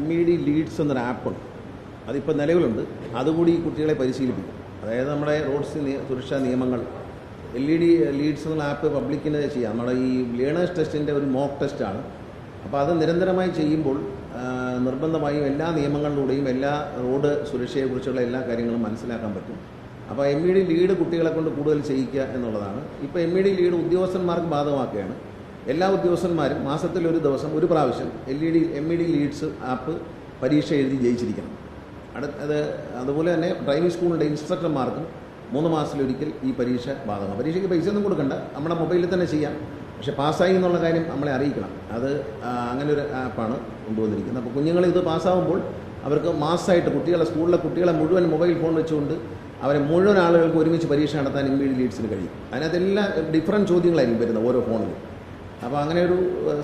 MED Leeds എന്നൊരു ആപ്പുണ്ട്. അതിപ്പോൾ നിലവിലുണ്ട്. അതുകൂടി ഈ കുട്ടികളെ പരിശീലിപ്പിക്കും. അതായത് നമ്മുടെ റോഡ്സ് സുരക്ഷാ നിയമങ്ങൾ LED ലീഡ്സ് എന്നുള്ള ആപ്പ് പബ്ലിക്കിന് ചെയ്യാം. നമ്മുടെ ഈ ലേണേഴ്സ് ടെസ്റ്റിൻ്റെ ഒരു മോക്ക് ടെസ്റ്റാണ്. അപ്പോൾ അത് നിരന്തരമായി ചെയ്യുമ്പോൾ നിർബന്ധമായും എല്ലാ നിയമങ്ങളിലൂടെയും എല്ലാ റോഡ് സുരക്ഷയെക്കുറിച്ചുള്ള എല്ലാ കാര്യങ്ങളും മനസ്സിലാക്കാൻ പറ്റും. അപ്പോൾ MED ലീഡ് കുട്ടികളെ കൊണ്ട് കൂടുതൽ ചെയ്യിക്കുക എന്നുള്ളതാണ്. ഇപ്പോൾ MED ലീഡ് ഉദ്യോഗസ്ഥന്മാർക്ക് ബാധകമാക്കുകയാണ്. എല്ലാ ഉദ്യോഗസ്ഥന്മാരും മാസത്തിൽ ഒരു ദിവസം ഒരു പ്രാവശ്യം MED ലീഡ്സ് ആപ്പ് പരീക്ഷ എഴുതി ജയിച്ചിരിക്കണം. അതുപോലെ തന്നെ ഡ്രൈവിംഗ് സ്കൂളിൻ്റെ ഇൻസ്ട്രക്ടർമാർക്കും 3 മാസത്തിലൊരിക്കൽ ഈ പരീക്ഷ ബാധകമാണ്. പരീക്ഷയ്ക്ക് പൈസ ഒന്നും കൊടുക്കണ്ട, നമ്മുടെ മൊബൈലിൽ തന്നെ ചെയ്യാം. പക്ഷേ പാസ്സായി എന്നുള്ള കാര്യം നമ്മളെ അറിയിക്കണം. അത് അങ്ങനെ ഒരു ആപ്പാണ് കൊണ്ടുവന്നിരിക്കുന്നത്. അപ്പോൾ കുഞ്ഞുങ്ങൾ ഇത് പാസ്സാകുമ്പോൾ അവർക്ക് മാസമായിട്ട് സ്കൂളിലെ കുട്ടികളെ മുഴുവൻ മൊബൈൽ ഫോൺ വെച്ചുകൊണ്ട് അവരെ മുഴുവൻ ആളുകൾക്ക് ഒരുമിച്ച് പരീക്ഷ നടത്താൻ MED ലീഡ്സിന് കഴിയും. അതിനകത്തെല്ലാം ഡിഫറൻറ്റ് ചോദ്യങ്ങളായിരിക്കും വരുന്നത് ഓരോ ഫോണിലും. അപ്പോൾ അങ്ങനെ ഒരു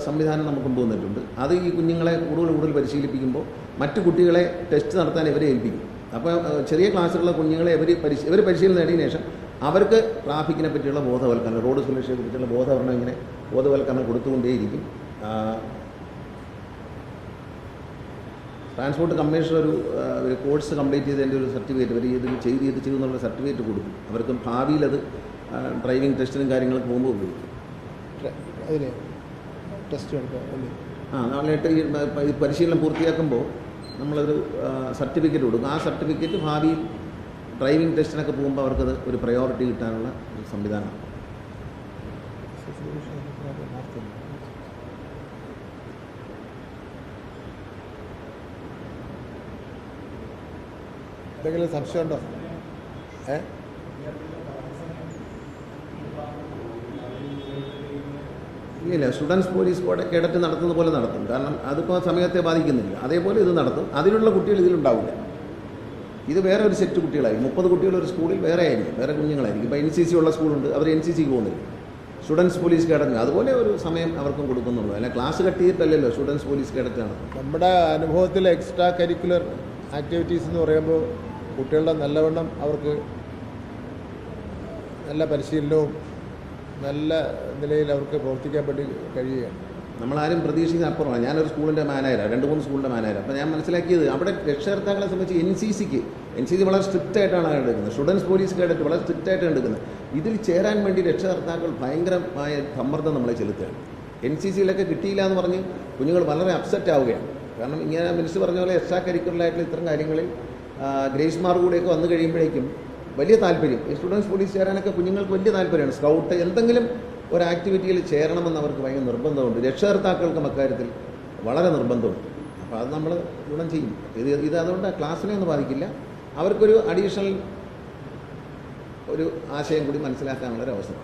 സംവിധാനം നമുക്ക് കൊണ്ടുവന്നിട്ടുണ്ട്. അത് ഈ കുഞ്ഞുങ്ങളെ കൂടുതൽ പരിശീലിപ്പിക്കുമ്പോൾ മറ്റു കുട്ടികളെ ടെസ്റ്റ് നടത്താൻ ഇവരെ ഏൽപ്പിക്കും. അപ്പോൾ ചെറിയ ക്ലാസ്സുകളിലെ കുഞ്ഞുങ്ങളെ ഇവർ പരിശീലനം നേടിയ ശേഷം അവർക്ക് ട്രാഫിക്കിനെ പറ്റിയുള്ള ബോധവൽക്കരണം, റോഡ് സുരക്ഷയെ കുറിച്ചുള്ള ബോധവൽക്കരണം കൊടുത്തുകൊണ്ടേയിരിക്കും. ട്രാൻസ്പോർട്ട് കമ്മീഷണർ ഒരു കോഴ്സ് കംപ്ലീറ്റ് ചെയ്തതിൻ്റെ ഒരു സർട്ടിഫിക്കറ്റ് ഇവർ ഇത് ചെയ്തു എന്നുള്ള സർട്ടിഫിക്കറ്റ് കൊടുക്കും. അവർക്ക് ഭാവിയിൽ അത് ഡ്രൈവിംഗ് ടെസ്റ്റിനും കാര്യങ്ങൾക്ക് പോകുമ്പോൾ ഉപയോഗിക്കും. നാളെയായിട്ട് ഈ പരിശീലനം പൂർത്തിയാക്കുമ്പോൾ നമ്മളൊരു സർട്ടിഫിക്കറ്റ് കൊടുക്കും. ആ സർട്ടിഫിക്കറ്റ് ഭാവിയിൽ ഡ്രൈവിംഗ് ടെസ്റ്റിനൊക്കെ പോകുമ്പോൾ അവർക്കത് ഒരു പ്രയോറിറ്റി കിട്ടാനുള്ള ഒരു സംവിധാനമാണ്. എന്തെങ്കിലും സംശയമുണ്ടോ? ഇല്ല, സ്റ്റുഡൻസ് പോലീസ് കേഡറ്റ് നടത്തുന്ന പോലെ നടത്തും. കാരണം അതിപ്പോൾ സമയത്തെ ബാധിക്കുന്നില്ല. അതേപോലെ ഇത് നടത്തും. അതിലുള്ള കുട്ടികൾ ഇതിലുണ്ടാവില്ല. ഇത് വേറെ ഒരു സെറ്റ് കുട്ടികളായിരിക്കും. 30 കുട്ടികൾ ഒരു സ്കൂളിൽ വേറെ ആയിരിക്കും, വേറെ കുഞ്ഞുങ്ങളായിരിക്കും. ഇപ്പോൾ NCC ഉള്ള സ്കൂളുണ്ട്, അവർ NCCക്ക് പോകുന്നില്ല. സ്റ്റുഡൻസ് പോലീസ് കേഡറ്റ് അതുപോലെ ഒരു സമയം അവർക്കും കൊടുക്കുന്നുള്ളൂ. അല്ല, ക്ലാസ് കട്ട് ചെയ്തിട്ടല്ലല്ലോ സ്റ്റുഡൻസ് പോലീസ് കേഡറ്റ് നടത്തും. നമ്മുടെ അനുഭവത്തിൽ എക്സ്ട്രാ കരിക്കുലർ ആക്ടിവിറ്റീസ് എന്ന് പറയുമ്പോൾ കുട്ടികളുടെ നല്ലവണ്ണം അവർക്ക് നല്ല പരിശീലനവും നല്ല നിലയിൽ അവർക്ക് പ്രവർത്തിക്കാൻ വേണ്ടി കഴിയുകയാണ്. നമ്മളാരും പ്രതീക്ഷിക്കുന്ന അപ്പുറമാണ്. ഞാനൊരു സ്കൂളിൻ്റെ മാനേജരാണ്, 2-3 സ്കൂളിൻ്റെ മാനേജർ. അപ്പോൾ ഞാൻ മനസ്സിലാക്കിയത് അവിടെ രക്ഷകർത്താക്കളെ സംബന്ധിച്ച് NCC വളരെ സ്ട്രിക്റ്റ് ആയിട്ടാണ് എടുക്കുന്നത്. സ്റ്റുഡൻസ് പോലീസ് കേഡറ്റ് വളരെ സ്ട്രിക്റ്റ് ആയിട്ടാണ് എടുക്കുന്നത്. ഇതിൽ ചേരാൻ വേണ്ടി രക്ഷകർത്താക്കൾ ഭയങ്കരമായ സമ്മർദ്ദം നമ്മളെ ചെലുത്തുകയാണ്. NCCയിലൊക്കെ കിട്ടിയില്ല എന്ന് പറഞ്ഞ് കുഞ്ഞുങ്ങൾ വളരെ അപ്സെറ്റ് ആവുകയാണ്. കാരണം ഇങ്ങനെ മിനിസ്റ്റർ പറഞ്ഞ പോലെ എക്സ്ട്രാ കരിക്കുലറായിട്ടുള്ള ഇത്തരം കാര്യങ്ങളിൽ ഗ്രേസ് മാർക്ക് കൂടെയൊക്കെ വന്നു കഴിയുമ്പോഴേക്കും വലിയ താല്പര്യം. ഈ സ്റ്റുഡൻസ് പോലീസ് ചേരാനൊക്കെ കുഞ്ഞുങ്ങൾക്ക് വലിയ താല്പര്യമാണ്. സ്കൗട്ട് എന്തെങ്കിലും ഒരു ആക്ടിവിറ്റിയിൽ ചേരണമെന്ന് അവർക്ക് ഭയങ്കര നിർബന്ധമുണ്ട്. രക്ഷകർത്താക്കൾക്കും അക്കാര്യത്തിൽ വളരെ നിർബന്ധമുണ്ട്. അപ്പോൾ അത് നമ്മൾ ഗുണം ചെയ്യും. ഇത് അതുകൊണ്ട് ക്ലാസ്സിനെ ഒന്നും ബാധിക്കില്ല. അവർക്കൊരു അഡീഷണൽ ഒരു ആശയം കൂടി മനസ്സിലാക്കാനുള്ളൊരു അവസരം.